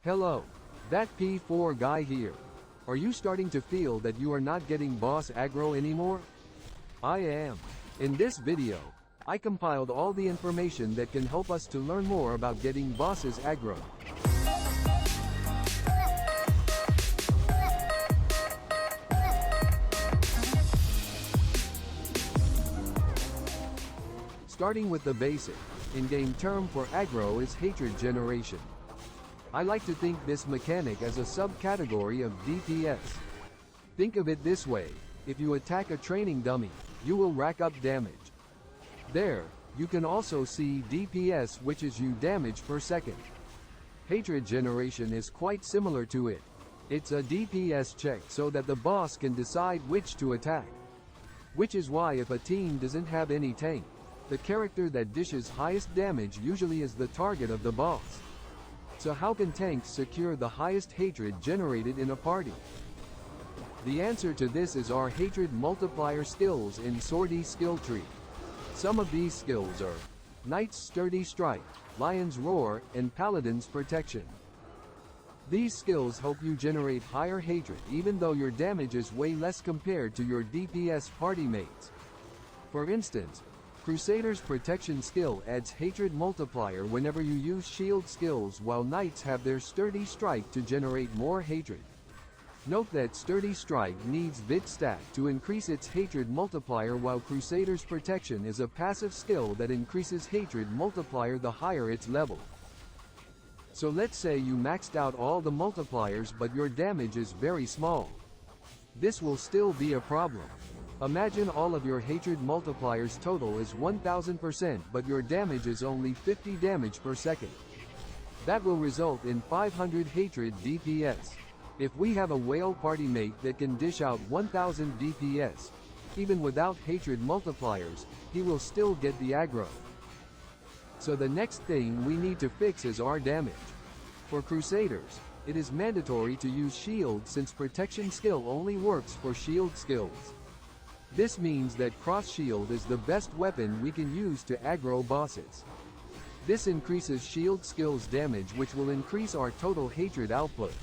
Hello, that P4 guy here. Are you starting to feel that you are not getting boss aggro anymore? I am. In this video, I compiled all the information that can help us to learn more about getting bosses aggro. Starting with the basic, in-game term for aggro is hatred generation. I like to think this mechanic as a subcategory of DPS. Think of it this way, if you attack a training dummy, you will rack up damage. There, you can also see DPS, which is you damage per second. Hatred generation is quite similar to it. It's a DPS check so that the boss can decide which to attack. Which is why if a team doesn't have any tank, the character that dishes highest damage usually is the target of the boss. So how can tanks secure the highest hatred generated in a party? The answer to this is our hatred multiplier skills in Swordie skill tree. Some of these skills are Knight's Sturdy Strike, Lion's Roar, and Paladin's Protection. These skills help you generate higher hatred even though your damage is way less compared to your DPS party mates. For instance, Crusader's Protection skill adds hatred multiplier whenever you use shield skills, while Knights have their Sturdy Strike to generate more hatred. Note that Sturdy Strike needs bit stack to increase its hatred multiplier, while Crusader's Protection is a passive skill that increases hatred multiplier the higher its level. So let's say you maxed out all the multipliers but your damage is very small. This will still be a problem. Imagine all of your hatred multipliers total is 1000% but your damage is only 50 damage per second. That will result in 500 hatred DPS. If we have a whale party mate that can dish out 1000 DPS, even without hatred multipliers, he will still get the aggro. So the next thing we need to fix is our damage. For Crusaders, it is mandatory to use shield since protection skill only works for shield skills. This means that cross shield is the best weapon we can use to aggro bosses. This increases shield skills damage, which will increase our total hatred output.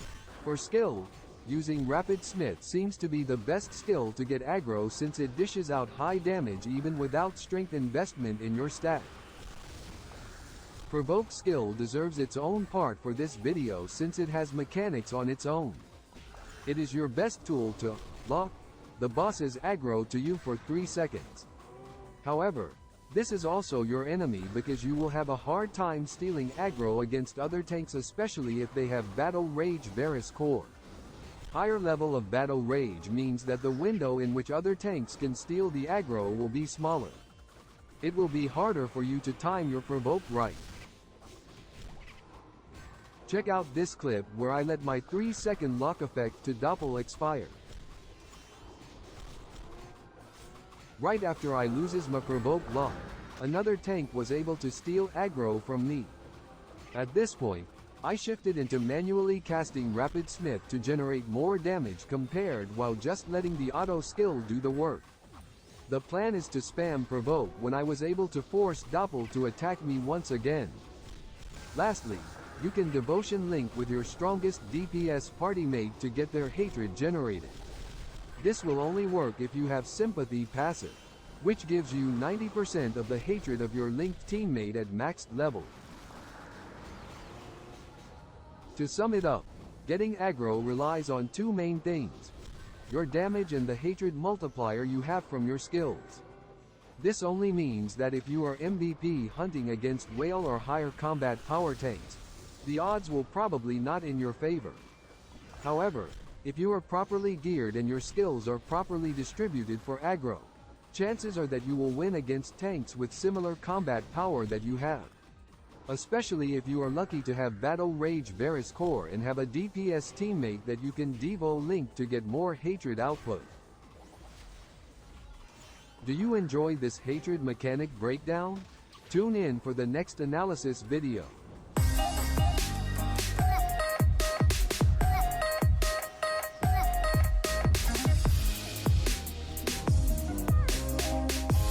For skill, using Rapid Smith seems to be the best skill to get aggro since it dishes out high damage even without strength investment in your stat. Provoke skill deserves its own part for this video since it has mechanics on its own. It is your best tool to lock the boss's aggro to you for 3 seconds. However, this is also your enemy because you will have a hard time stealing aggro against other tanks, especially if they have Battle Rage Varus Core. Higher level of Battle Rage means that the window in which other tanks can steal the aggro will be smaller. It will be harder for you to time your provoke right. Check out this clip where I let my 3-second lock effect to Doppel expire. Right after I loses my provoke lock, another tank was able to steal aggro from me. At this point, I shifted into manually casting Rapid Smith to generate more damage compared while just letting the auto skill do the work. The plan is to spam provoke when I was able to force Doppel to attack me once again. Lastly, you can devotion link with your strongest DPS party mate to get their hatred generated. This will only work if you have Sympathy passive, which gives you 90% of the hatred of your linked teammate at maxed level. To sum it up, getting aggro relies on two main things: your damage and the hatred multiplier you have from your skills. This only means that if you are MVP hunting against whale or higher combat power tanks, the odds will probably not in your favor. However, if you are properly geared and your skills are properly distributed for aggro, chances are that you will win against tanks with similar combat power that you have. Especially if you are lucky to have Battle Rage Varus Core and have a DPS teammate that you can Devo link to get more hatred output. Do you enjoy this hatred mechanic breakdown? Tune in for the next analysis video.